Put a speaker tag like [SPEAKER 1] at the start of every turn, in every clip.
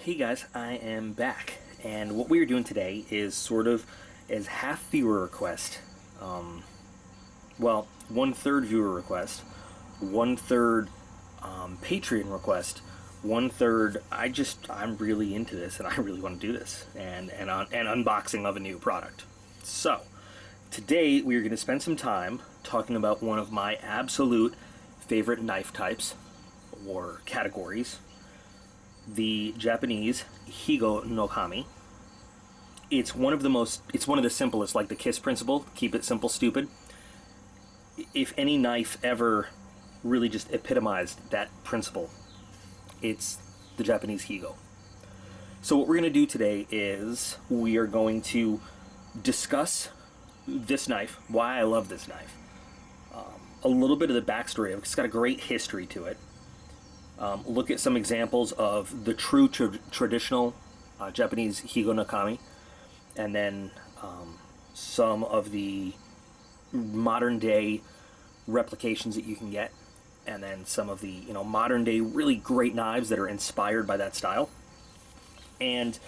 [SPEAKER 1] Hey guys, I am back, and what we are doing today is sort of as half viewer request. Well, 1/3 viewer request, 1/3 Patreon request, 1/3 I'm really into this and I really want to do this, and unboxing of a new product. So today we are going to spend some time talking about one of my absolute favorite knife types or categories, the Japanese Higonokami. It's one of the simplest, like the KISS principle, keep it simple, stupid. If any knife ever really just epitomized that principle, it's the Japanese Higo. So what we're going to do today is we are going to discuss this knife, why I love this knife, a little bit of the backstory of it. It's got a great history to it. Look at some examples of the true traditional Japanese Higonokami, and then some of the modern day replications that you can get, and then some of the modern day really great knives that are inspired by that style. And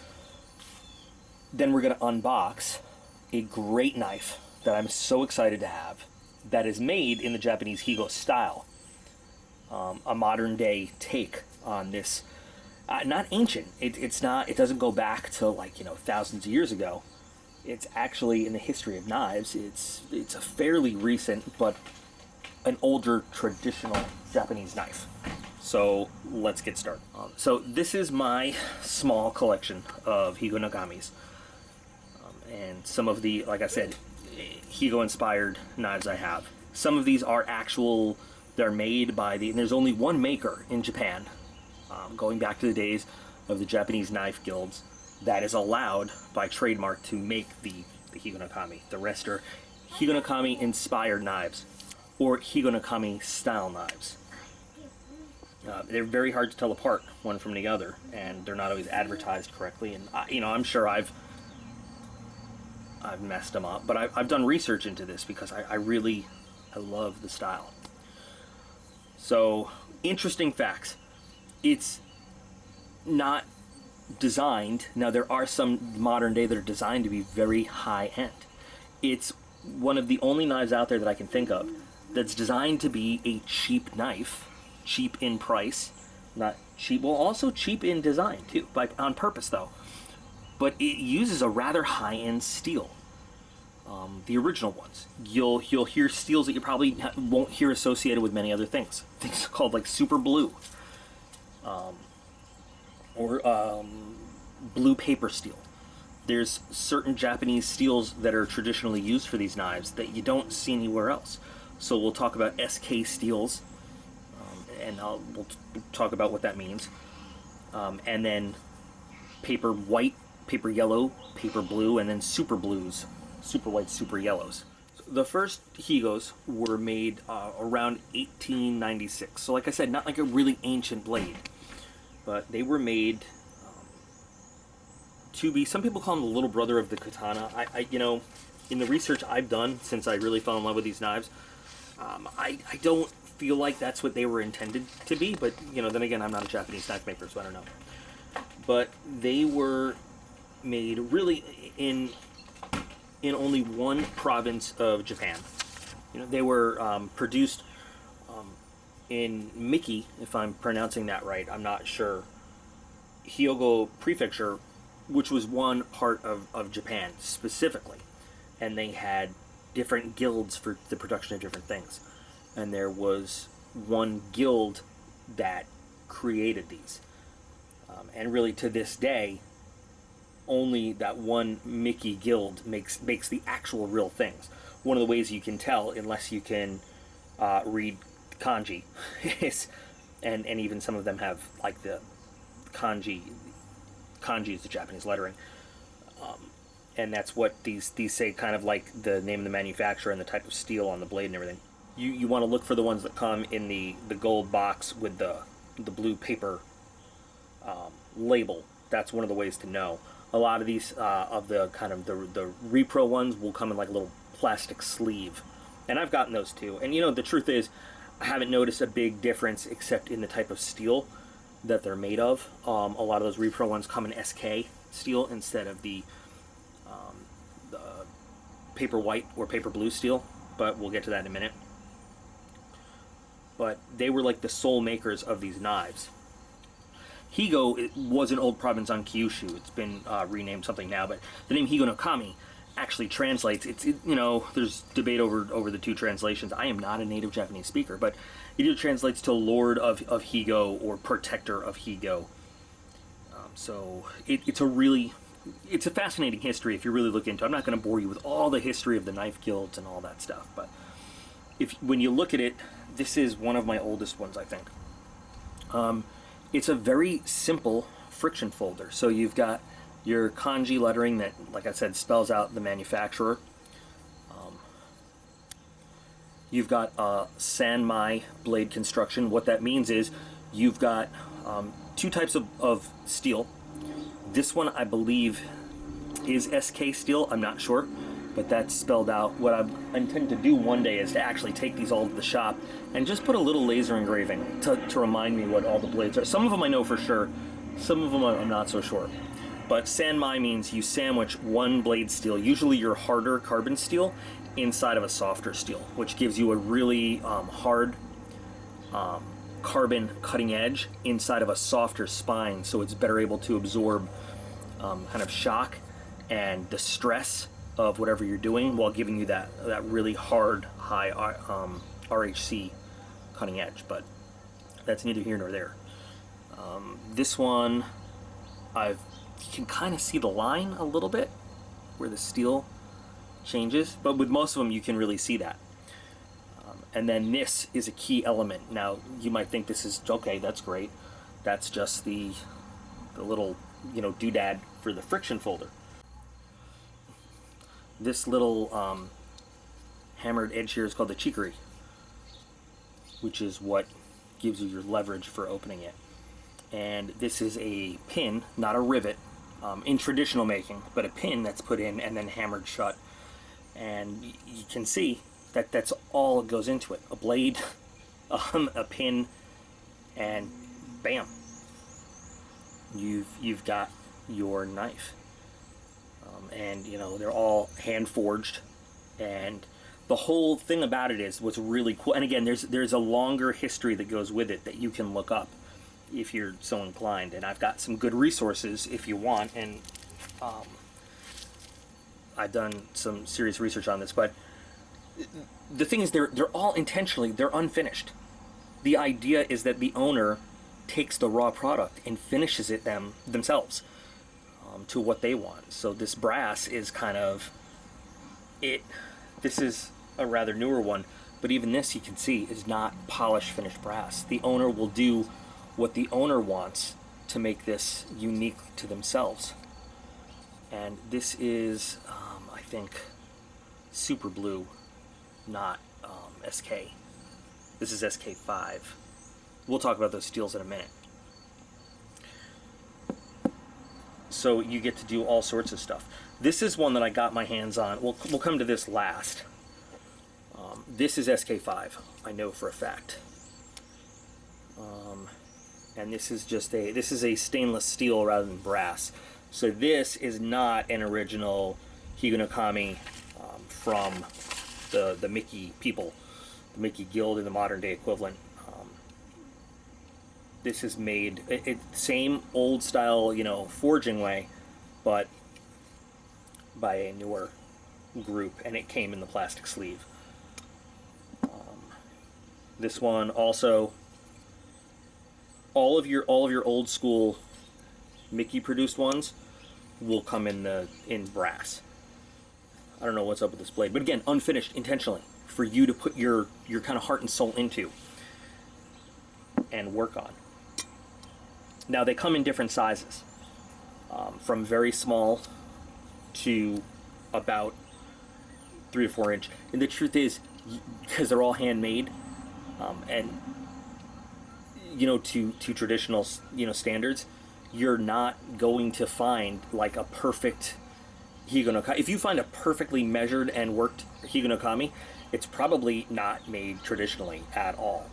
[SPEAKER 1] then we're going to unbox a great knife that I'm so excited to have, that is made in the Japanese Higo style. A modern day take on this, not ancient. It's not. It doesn't go back to thousands of years ago. It's actually in the history of knives. It's a fairly recent, but an older traditional Japanese knife. So let's get started. So this is my small collection of Higonokamis, and some of the, like I said, Higo inspired knives I have. Some of these are actual. They're made by and there's only one maker in Japan, going back to the days of the Japanese knife guilds, that is allowed by trademark to make the Higonokami. The rest are Higonokami inspired knives or Higonokami style knives. They're very hard to tell apart one from the other, and they're not always advertised correctly. And I'm sure I've messed them up, but I've done research into this because I love the style. So, interesting facts. It's not designed, now there are some modern day that are designed to be very high end. It's one of the only knives out there that I can think of that's designed to be a cheap knife, cheap in price, not cheap, well also cheap in design too, on purpose though. But it uses a rather high end steel. The original ones. You'll hear steels that you probably won't hear associated with many other things. Things called like super blue, or blue paper steel. There's certain Japanese steels that are traditionally used for these knives that you don't see anywhere else. So we'll talk about SK steels, and we'll talk about what that means. And then paper white, paper yellow, paper blue, and then super blues. Super white, super yellows. The first Higos were made around 1896. So like I said, not like a really ancient blade, but they were made to be, some people call them the little brother of the katana. In the research I've done since I really fell in love with these knives, I don't feel like that's what they were intended to be, but then again, I'm not a Japanese knife maker, so I don't know. But they were made really in only one province of Japan. They were produced in Miki, if I'm pronouncing that right, I'm not sure, Hyogo Prefecture, which was one part of Japan specifically. And they had different guilds for the production of different things. And there was one guild that created these. And really to this day, only that one Miki guild makes the actual real things. One of the ways you can tell, unless you can read kanji, is, and even some of them have like the kanji. Kanji is the Japanese lettering, and that's what these say, kind of like the name of the manufacturer and the type of steel on the blade and everything. You want to look for the ones that come in the gold box with the blue paper label. That's one of the ways to know. A lot of these of the kind of the repro ones will come in like a little plastic sleeve, and I've gotten those too. And the truth is, I haven't noticed a big difference except in the type of steel. that they're made of. A lot of those repro ones come in SK steel instead of the paper white or paper blue steel, but we'll get to that in a minute. But they were like the sole makers of these knives. Higo was an old province on Kyushu. It's been renamed something now, but the name Higonokami actually translates. You know, there's debate over the two translations. I am not a native Japanese speaker, but it either translates to Lord of Higo or Protector of Higo. So it's a fascinating history if you really look into it. I'm not going to bore you with all the history of the knife guilds and all that stuff, but when you look at it, this is one of my oldest ones, I think. It's a very simple friction folder. So you've got your kanji lettering that, like I said, spells out the manufacturer. You've got a sanmai blade construction. What that means is you've got two types of steel. This one, I believe, is SK steel. I'm not sure, but that's spelled out. What I intend to do one day is to actually take these all to the shop and just put a little laser engraving to remind me what all the blades are. Some of them I know for sure, some of them I'm not so sure. But sanmai means you sandwich one blade steel, usually your harder carbon steel, inside of a softer steel, which gives you a really hard carbon cutting edge inside of a softer spine, so it's better able to absorb kind of shock and the stress of whatever you're doing while giving you that really hard, high RHC cutting edge. But that's neither here nor there. This one, you can kind of see the line a little bit where the steel changes, but with most of them you can really see that. And then this is a key element. Now you might think this is okay, that's great. That's just the little, you know, doodad for the friction folder. This little hammered edge here is called the chicory, which is what gives you your leverage for opening it. And this is a pin, not a rivet, in traditional making, but a pin that's put in and then hammered shut. And you can see that that's all that goes into it. A blade, a pin, and bam, you've got your knife. And you know, they're all hand forged, and the whole thing about it is what's really cool. And again, there's a longer history that goes with it that you can look up if you're so inclined, and I've got some good resources if you want, and I've done some serious research on this. But the thing is, they're all intentionally, they're unfinished. The idea is that the owner takes the raw product and finishes it themselves to what they want. So this brass is kind of it. This is a rather newer one, but even this, you can see, is not polished finished brass. The owner will do what the owner wants to make this unique to themselves. And this is I think super blue, not SK. This is SK5. We'll talk about those steels in a minute. So you get to do all sorts of stuff. This is one that I got my hands on. We'll come to this last. This is SK5, I know for a fact. And this is a stainless steel rather than brass. So this is not an original Higonokami from the Miki people, the Miki Guild in the modern day equivalent. This is made, same old style, you know, forging way, but by a newer group, and it came in the plastic sleeve. This one also, all of your old school Miki produced ones will come in brass. I don't know what's up with this blade, but again, unfinished intentionally for you to put your kind of heart and soul into and work on. Now they come in different sizes, from very small to about 3 to 4 inch. And the truth is, because they're all handmade, and you know, to traditional, you know, standards, you're not going to find like a perfect Higonokami. If you find a perfectly measured and worked Higonokami, it's probably not made traditionally at all.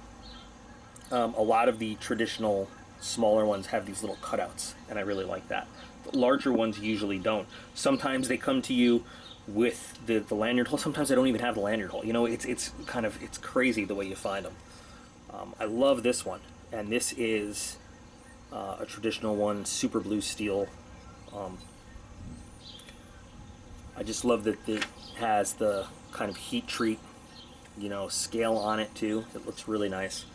[SPEAKER 1] A lot of the traditional smaller ones have these little cutouts, and I really like that. The larger ones usually don't. Sometimes they come to you with the lanyard hole. Sometimes they don't even have the lanyard hole. You know, it's crazy the way you find them. I love this one, and this is a traditional one, super blue steel. I just love that it has the kind of heat treat, you know, scale on it too. It looks really nice.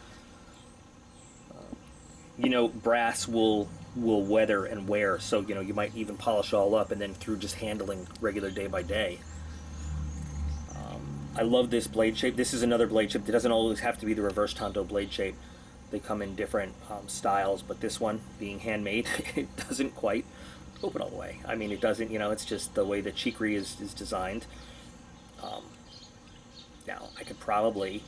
[SPEAKER 1] You know, brass will weather and wear, so you know you might even polish all up, and then through just handling regular day by day. I love this blade shape. This is another blade shape. It doesn't always have to be the reverse tanto blade shape. They come in different styles, but this one, being handmade, it doesn't quite open all the way. I mean, it doesn't, you know, it's just the way the chicory is designed. Now, I could probably,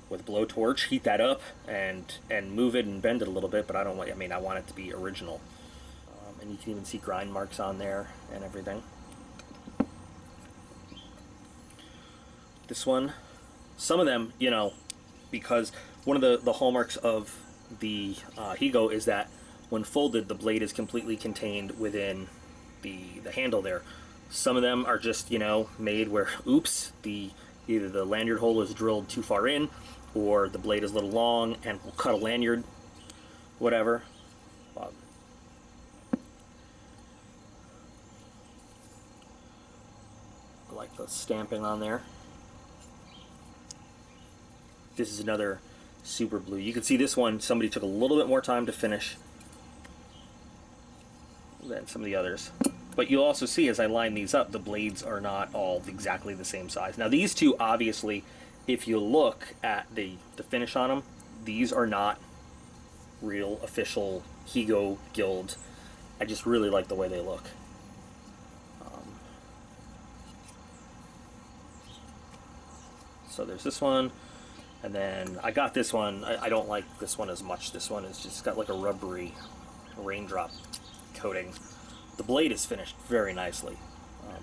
[SPEAKER 1] with a blowtorch, heat that up and move it and bend it a little bit, but I don't want, I mean, I want it to be original. And you can even see grind marks on there and everything. This one, some of them, you know, because one of the hallmarks of the Higo is that when folded, the blade is completely contained within the handle there. Some of them are just, you know, made where, oops, either the lanyard hole is drilled too far in, or the blade is a little long and will cut a lanyard, whatever. I like the stamping on there. This is another super blue. You can see this one, somebody took a little bit more time to finish than some of the others. But you'll also see as I line these up, the blades are not all exactly the same size. Now these two, obviously, if you look at the finish on them, these are not real official Higo Guild. I just really like the way they look. So there's this one. And then I got this one. I don't like this one as much. This one is just got like a rubbery raindrop coating. The blade is finished very nicely,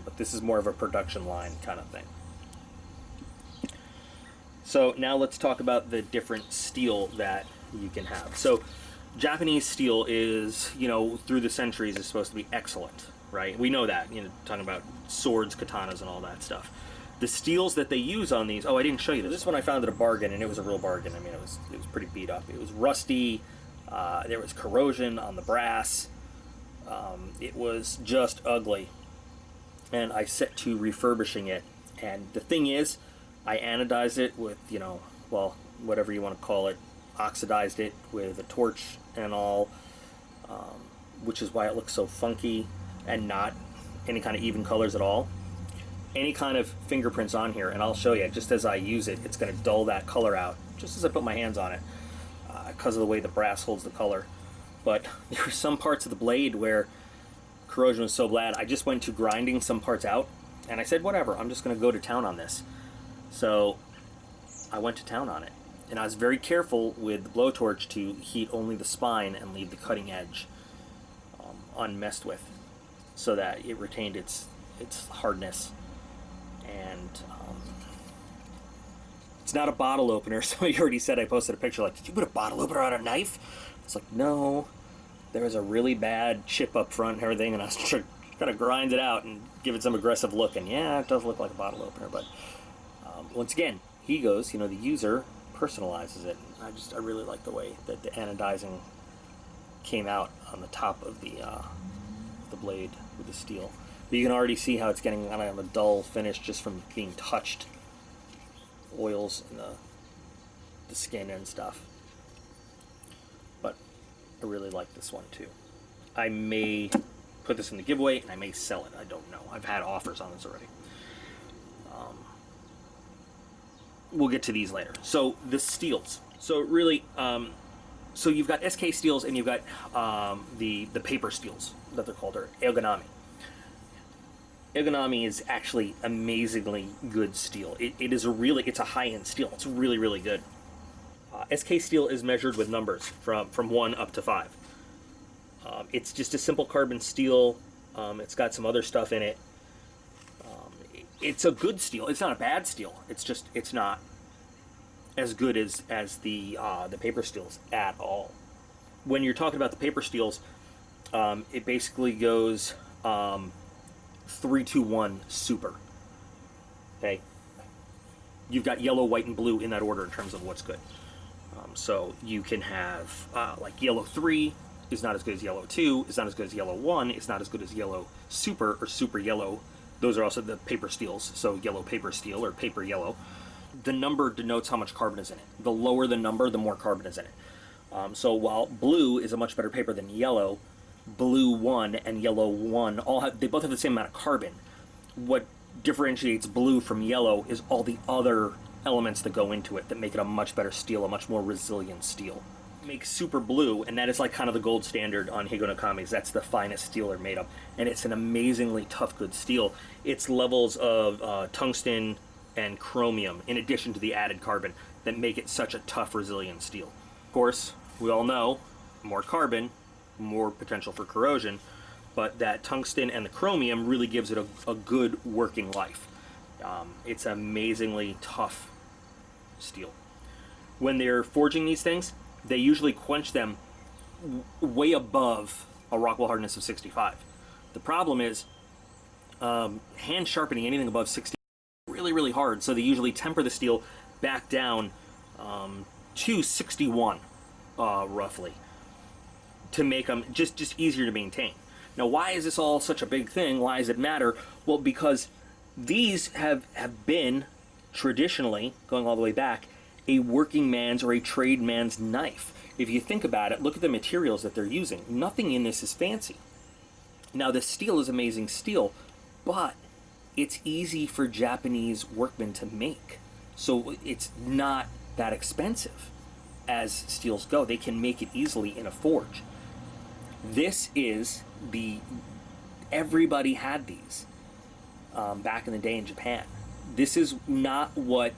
[SPEAKER 1] but this is more of a production line kind of thing. So now let's talk about the different steel that you can have. So Japanese steel is, you know, through the centuries is supposed to be excellent, right? We know that, you know, talking about swords, katanas, and all that stuff. The steels that they use on these, oh, I didn't show you this. This one I found at a bargain, and it was a real bargain. I mean, it was pretty beat up. It was rusty. There was corrosion on the brass. It was just ugly. And I set to refurbishing it. And the thing is, I anodized it with, you know, well, whatever you want to call it, oxidized it with a torch and all, which is why it looks so funky and not any kind of even colors at all. Any kind of fingerprints on here, and I'll show you, just as I use it, it's going to dull that color out, just as I put my hands on it, because of the way the brass holds the color. But there were some parts of the blade where corrosion was so bad, I just went to grinding some parts out, and I said, whatever, I'm just going to go to town on this. So I went to town on it, and I was very careful with the blowtorch to heat only the spine and leave the cutting edge unmessed with, so that it retained its hardness. And it's not a bottle opener. Somebody already said, I posted a picture like, did you put a bottle opener on a knife? It's like, no, there was a really bad chip up front and everything, and I was trying to grind it out and give it some aggressive look, and yeah, it does look like a bottle opener, but once again, Higo's, you know, the user personalizes it. I really like the way that the anodizing came out on the top of the blade with the steel. But you can already see how it's getting kind of a dull finish just from being touched. Oils in the skin and stuff. But I really like this one too. I may put this in the giveaway and I may sell it. I don't know. I've had offers on this already. We'll get to these later. So the steels. So really, so you've got SK steels and you've got the paper steels that they're called, or Higonokami. Higonokami is actually amazingly good steel. It's a high-end steel. It's really, really good. SK steel is measured with numbers from 1 up to 5. It's just a simple carbon steel. It's got some other stuff in it. It's a good steel. It's not a bad steel. It's not as good as the paper steels at all. when you're talking about the paper steels, it basically goes 3, 2, 1 super. Okay, you've got yellow, white, and blue in that order in terms of what's good. So you can have like yellow 3 is not as good as yellow 2, is not as good as yellow 1, it's not as good as yellow super or super yellow. Those are also the paper steels, so yellow paper steel or paper yellow. The number denotes how much carbon is in it. The lower the number, the more carbon is in it. So while blue is a much better paper than yellow, blue 1 and yellow 1 they both have the same amount of carbon. What differentiates blue from yellow is all the other elements that go into it that make it a much better steel, a much more resilient steel. Make super blue, and that is like kind of the gold standard on Higonokami's. That's the finest steel they're made of, and it's an amazingly tough, good steel. It's levels of tungsten and chromium in addition to the added carbon that make it such a tough, resilient steel. Of course, we all know more carbon, more potential for corrosion, but that tungsten and the chromium really gives it a good working life. It's amazingly tough steel. When they're forging these things, they usually quench them way above a Rockwell hardness of 65. The problem is hand sharpening anything above 60 is really, really hard, so they usually temper the steel back down to 61 roughly to make them just easier to maintain. Now, why is this all such a big thing? Why does it matter? Well, because these have been traditionally, going all the way back, a working man's or a tradesman's knife. If you think about it, look at the materials that they're using. Nothing in this is fancy. Now, the steel is amazing steel, but it's easy for Japanese workmen to make. So it's not that expensive as steels go. They can make it easily in a forge. This is everybody had these back in the day in Japan. This is not what,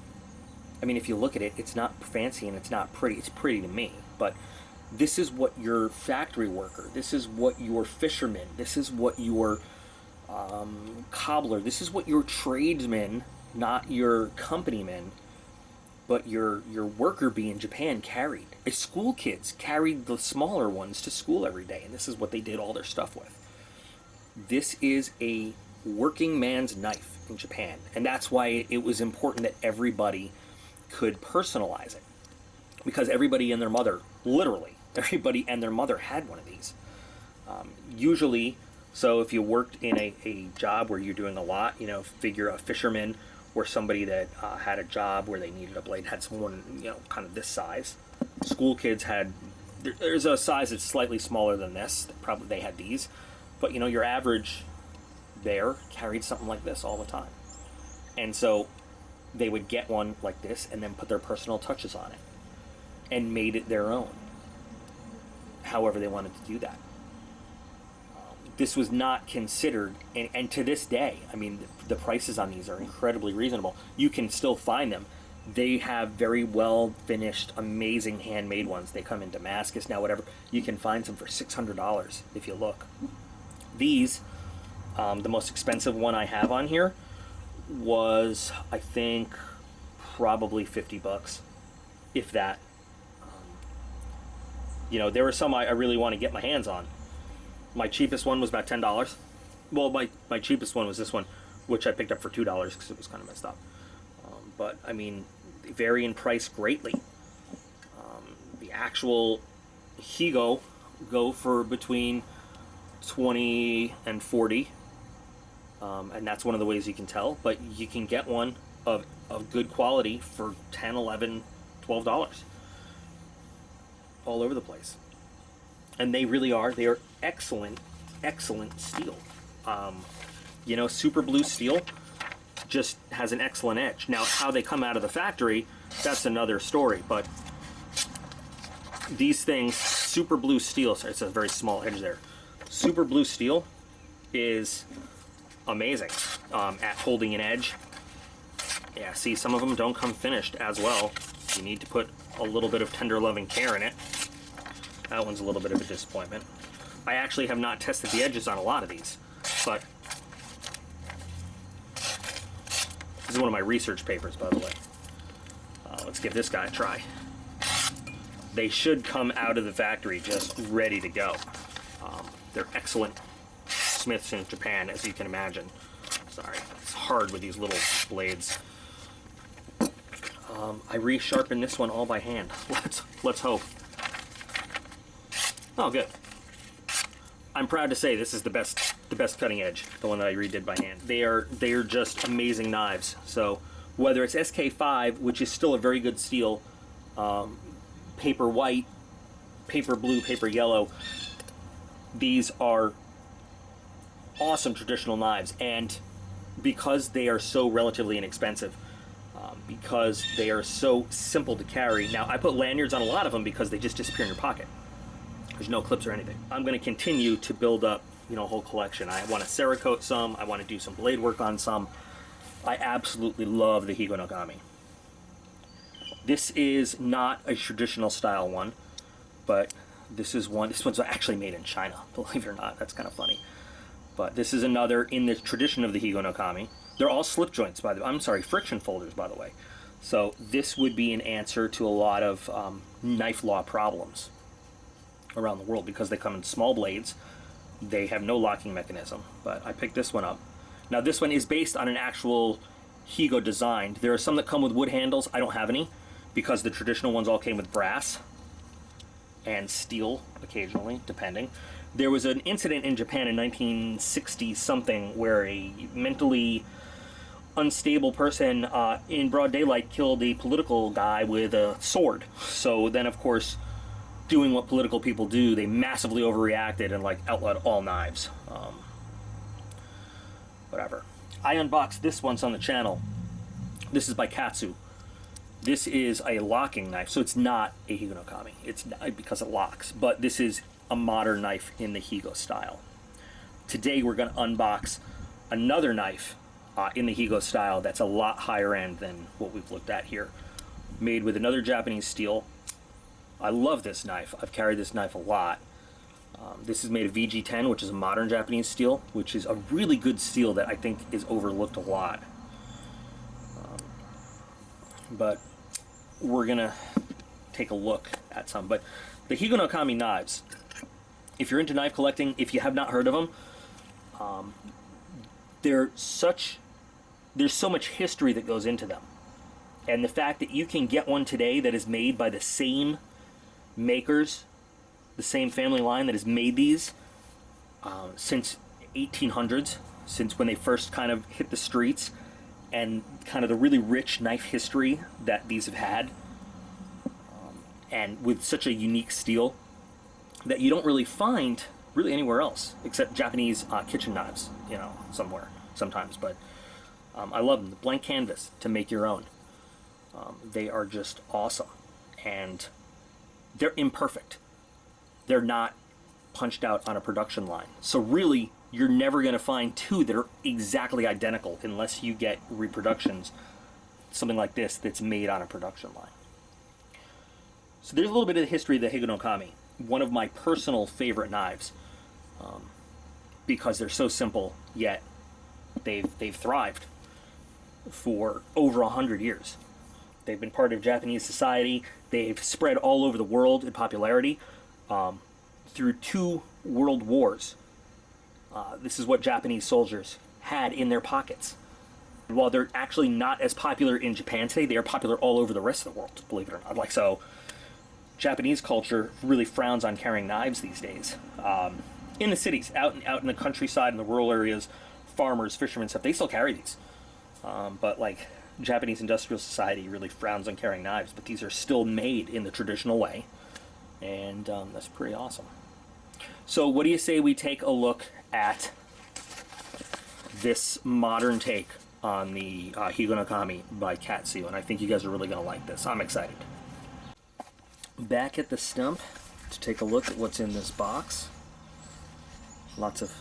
[SPEAKER 1] I mean, if you look at it, it's not fancy and it's not pretty. It's pretty to me, but this is what your factory worker, this is what your fisherman, this is what your cobbler, this is what your tradesman, not your companyman, but your worker bee in Japan carried. School kids carried the smaller ones to school every day, and this is what they did all their stuff with. This is a working man's knife in Japan, and that's why it was important that everybody could personalize it, because everybody and their mother, literally everybody and their mother, had one of these. Usually, so if you worked in a job where you're doing a lot, figure a fisherman or somebody that had a job where they needed a blade, had someone, kind of this size. School kids had, there's a size that's slightly smaller than this, probably they had these, but your average bear carried something like this all the time. And so they would get one like this and then put their personal touches on it and made it their own, however they wanted to do that. This was not considered, and to this day, I mean, the prices on these are incredibly reasonable. You can still find them. They have very well finished, amazing handmade ones. They come in Damascus now, whatever. You can find some for $600 if you look. These, the most expensive one I have on here was, I think, probably $50, if that. There were some I really want to get my hands on. My cheapest one was about $10. Well, my cheapest one was this one, which I picked up for $2 because it was kind of messed up. But, I mean, they vary in price greatly. The actual Higo go for between $20 and $40. And that's one of the ways you can tell. But you can get one of good quality for $10, $11, $12. All over the place. And they really are. They are excellent, excellent steel. Super blue steel just has an excellent edge. Now, how they come out of the factory, that's another story. But these things, super blue steel, so it's a very small edge there. Super blue steel is amazing at holding an edge. Yeah, see, some of them don't come finished as well. You need to put a little bit of tender loving care in it. That one's a little bit of a disappointment. I actually have not tested the edges on a lot of these, but this is one of my research papers, by the way. Let's give this guy a try. They should come out of the factory just ready to go. They're excellent smiths in Japan, as you can imagine. Sorry, it's hard with these little blades. I resharpened this one all by hand. Let's hope. Oh, good. I'm proud to say this is the best cutting edge, the one that I redid by hand. They are just amazing knives. So whether it's SK5, which is still a very good steel, paper white, paper blue, paper yellow, these are awesome traditional knives. And because they are so relatively inexpensive, because they are so simple to carry. Now, I put lanyards on a lot of them because they just disappear in your pocket. There's no clips or anything. I'm going to continue to build up, you know, a whole collection. I want to Cerakote some. I want to do some blade work on some. I absolutely love the Higonokami. This is not a traditional style one, but this is one. This one's actually made in China, believe it or not. That's kind of funny. But this is another in the tradition of the Higonokami. They're all slip joints, friction folders, by the way. So this would be an answer to a lot of knife law problems around the world because they come in small blades. They have no locking mechanism, but I picked this one up. Now this one is based on an actual Higo design. There are some that come with wood handles. I don't have any because the traditional ones all came with brass and steel occasionally, depending. There was an incident in Japan in 1960 something where a mentally unstable person in broad daylight killed a political guy with a sword. So then, of course, doing what political people do, they massively overreacted and like outlawed all knives. Whatever. I unboxed this once on the channel. This is by Katsu. This is a locking knife, so it's not a Higonokami. It's not because it locks, but this is a modern knife in the Higo style. Today we're going to unbox another knife in the Higo style that's a lot higher end than what we've looked at here. Made with another Japanese steel. I love this knife. I've carried this knife a lot. This is made of VG10, which is a modern Japanese steel, which is a really good steel that I think is overlooked a lot. But we're gonna take a look at some. But the Higonokami knives, if you're into knife collecting, if you have not heard of them, there's so much history that goes into them. And the fact that you can get one today that is made by the same makers, the same family line that has made these since 1800s, since when they first kind of hit the streets, and kind of the really rich knife history that these have had, and with such a unique steel that you don't really find really anywhere else except Japanese kitchen knives, you know, sometimes. But I love them. The blank canvas to make your own. They are just awesome, and they're imperfect. They're not punched out on a production line. So really, you're never going to find two that are exactly identical unless you get reproductions, something like this, that's made on a production line. So there's a little bit of the history of the Higonokami, one of my personal favorite knives, because they're so simple, yet they've thrived for over 100 years. They've been part of Japanese society. They've spread all over the world in popularity through 2 world wars. This is what Japanese soldiers had in their pockets. While they're actually not as popular in Japan today, they are popular all over the rest of the world, believe it or not. Like, so Japanese culture really frowns on carrying knives these days. In the cities, out in the countryside, in the rural areas, farmers, fishermen, stuff, they still carry these. But like Japanese industrial society really frowns on carrying knives, but these are still made in the traditional way, and that's pretty awesome. So what do you say we take a look at this modern take on the Higonokami by Katsu, and I think you guys are really going to like this. I'm excited. Back at the stump to take a look at what's in this box. Lots of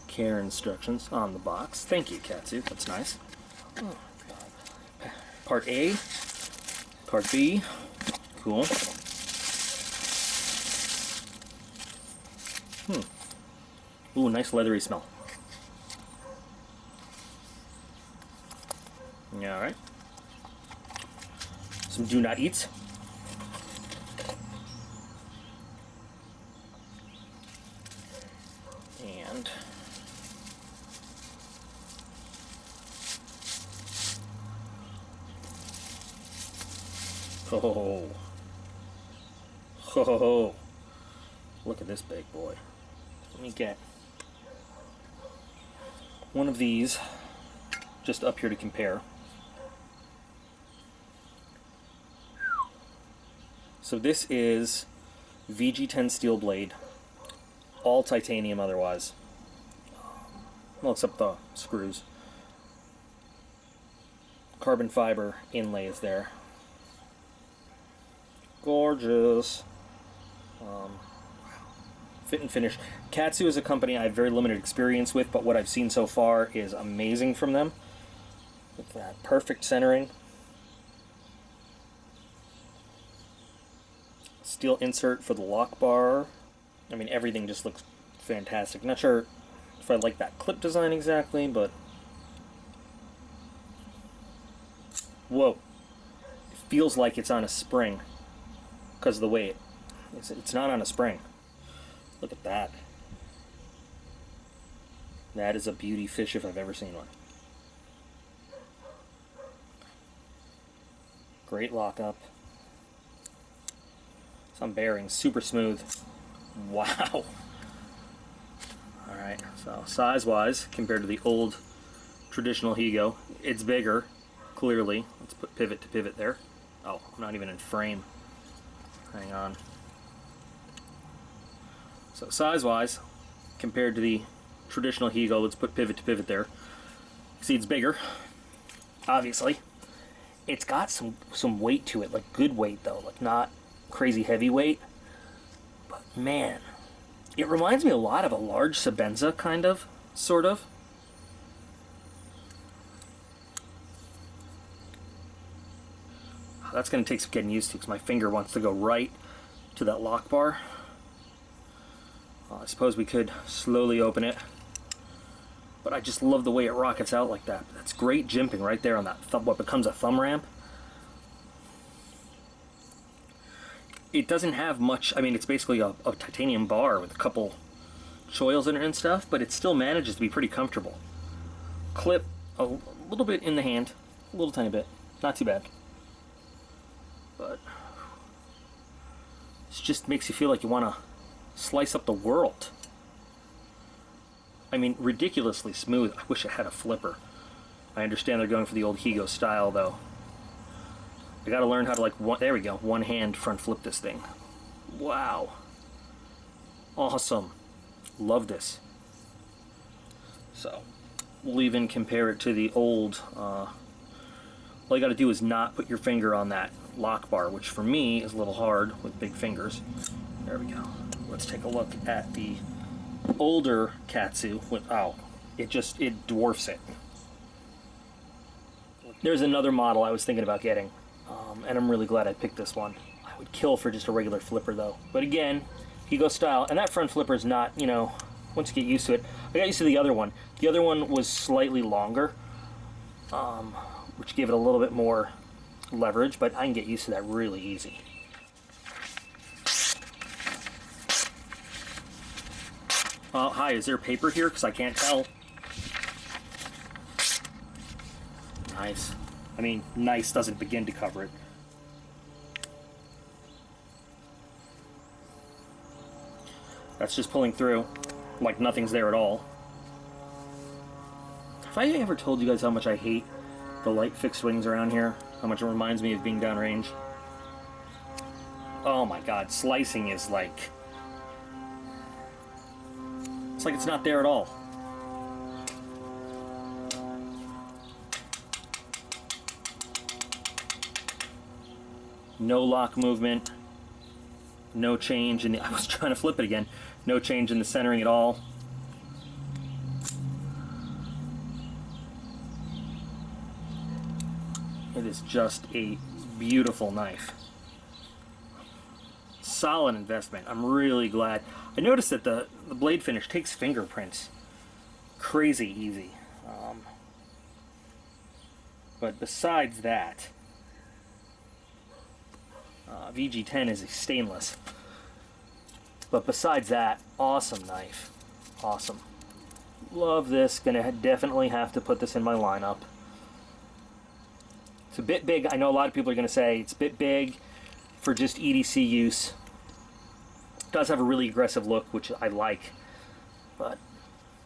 [SPEAKER 1] care instructions on the box. Thank you, Katsu. That's nice. Oh, God. Part A, Part B. Cool. Ooh, nice leathery smell. Alright. Some do not eats. And oh, oh, look at this big boy. Let me get one of these just up here to compare. So this is VG10 steel blade, all titanium otherwise. Well, except the screws. Carbon fiber inlay is there. Gorgeous. Fit and finish. Katsu is a company I have very limited experience with, but what I've seen so far is amazing from them. With that perfect centering. Steel insert for the lock bar. I mean, everything just looks fantastic. Not sure if I like that clip design exactly, but whoa. It feels like it's on a spring because of the weight. It's not on a spring. Look at that. That is a beauty fish if I've ever seen one. Great lockup. Some bearings, super smooth. Wow. Alright, so size-wise, compared to the old traditional Higo, it's bigger, clearly. Let's put pivot to pivot there. Oh, I'm not even in frame. Hang on. So size-wise, compared to the traditional Higo, let's put pivot to pivot there. See, it's bigger, obviously. It's got some weight to it, like good weight though, like not crazy heavy weight. But man, it reminds me a lot of a large Sebenza, kind of, sort of. That's going to take some getting used to because my finger wants to go right to that lock bar. I suppose we could slowly open it, but I just love the way it rockets out like that. That's great jimping right there on that what becomes a thumb ramp. It doesn't have much, I mean, it's basically a titanium bar with a couple choils in it and stuff, but it still manages to be pretty comfortable. Clip a little bit in the hand, a little tiny bit, not too bad. But it just makes you feel like you want to slice up the world. I mean, ridiculously smooth. I wish I had a flipper. I understand they're going for the old Higo style, though. I gotta learn how to, like, there we go, one hand front flip this thing. Wow. Awesome. Love this. So, we'll even compare it to the old, all you gotta do is not put your finger on that lock bar, which for me is a little hard with big fingers. There we go. Let's take a look at the older Katsu with, oh, it dwarfs it. There's another model I was thinking about getting, and I'm really glad I picked this one. I would kill for just a regular flipper though. But again, Higo style, and that front flipper is not, you know, once you get used to it. I got used to the other one. The other one was slightly longer, which gave it a little bit more leverage, but I can get used to that really easy. Hi, is there paper here? Because I can't tell. Nice. I mean, nice doesn't begin to cover it. That's just pulling through like nothing's there at all. Have I ever told you guys how much I hate the light fixed wings around here? How much it reminds me of being downrange? Oh my god, slicing is like... it's like it's not there at all. No lock movement. No change in the... I was trying to flip it again. No change in the centering at all. It is just a beautiful knife. Solid investment. I'm really glad. I noticed that the blade finish takes fingerprints crazy easy. But besides that, VG10 is a stainless. But besides that, awesome knife. Awesome. Love this. Gonna definitely have to put this in my lineup. It's a bit big. I know a lot of people are gonna say it's a bit big for just EDC use. It does have a really aggressive look, which I like. But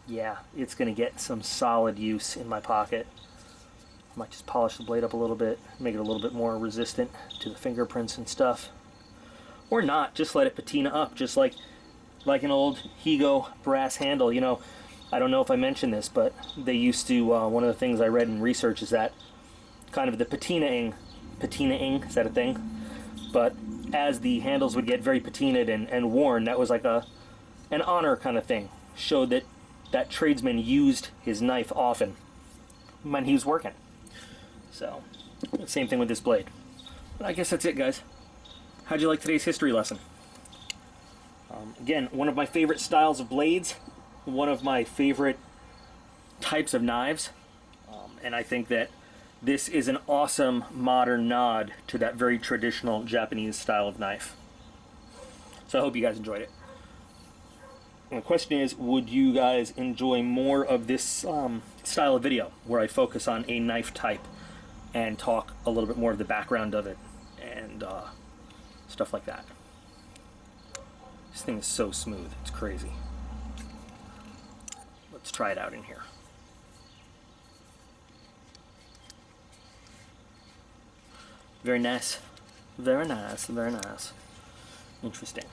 [SPEAKER 1] yeah, it's gonna get some solid use in my pocket. Might just polish the blade up a little bit, make it a little bit more resistant to the fingerprints and stuff. Or not, just let it patina up, just like an old Higo brass handle. You know, I don't know if I mentioned this, but they used to, one of the things I read in research is that kind of the patinaing, is that a thing? But as the handles would get very patinaed and worn, that was like an honor kind of thing. Showed that that tradesman used his knife often when he was working. So, same thing with this blade. But I guess that's it, guys. How'd you like today's history lesson? Again, one of my favorite styles of blades, one of my favorite types of knives, and I think that this is an awesome modern nod to that very traditional Japanese style of knife. So I hope you guys enjoyed it. And the question is, would you guys enjoy more of this style of video where I focus on a knife type and talk a little bit more of the background of it and stuff like that? This thing is so smooth, it's crazy. Let's try it out in here. Very nice. Very nice, very nice. Interesting.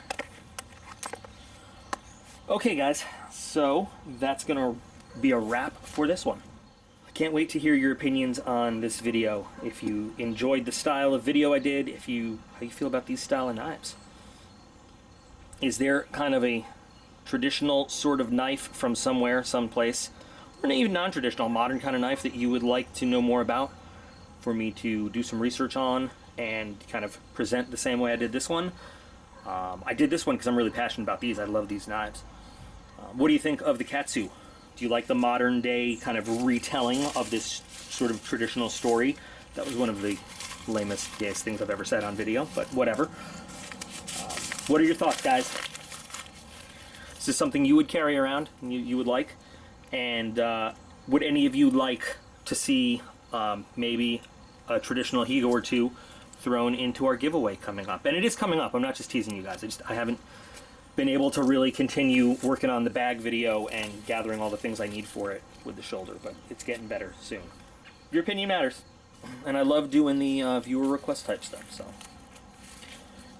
[SPEAKER 1] Okay guys, so that's gonna be a wrap for this one. I can't wait to hear your opinions on this video. If you enjoyed the style of video I did, how you feel about these style of knives. Is there kind of a traditional sort of knife from somewhere, someplace, or an even non-traditional, modern kind of knife that you would like to know more about for me to do some research on and kind of present the same way I did this one? I did this one because I'm really passionate about these. I love these knives. What do you think of the Katsu? Do you like the modern day kind of retelling of this sort of traditional story? That was one of the lamest, gayest things I've ever said on video, but whatever. What are your thoughts, guys? Is this something you would carry around and you would like? And would any of you like to see maybe a traditional Higo or two thrown into our giveaway coming up? And it is coming up. I'm not just teasing you guys. I haven't been able to really continue working on the bag video and gathering all the things I need for it with the shoulder, but it's getting better soon. Your opinion matters. And I love doing the viewer request type stuff, so.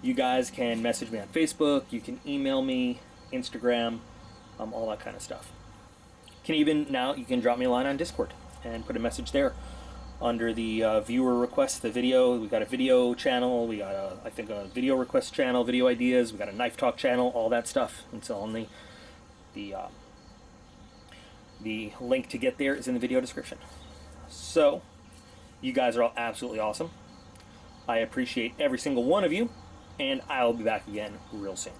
[SPEAKER 1] You guys can message me on Facebook, you can email me, Instagram, all that kind of stuff. You can drop me a line on Discord and put a message there under the viewer requests, the video. We got a video channel, we got I think a video request channel, video ideas, we got a knife talk channel, all that stuff. It's all in the link to get there is in the video description. So, you guys are all absolutely awesome. I appreciate every single one of you, and I'll be back again real soon.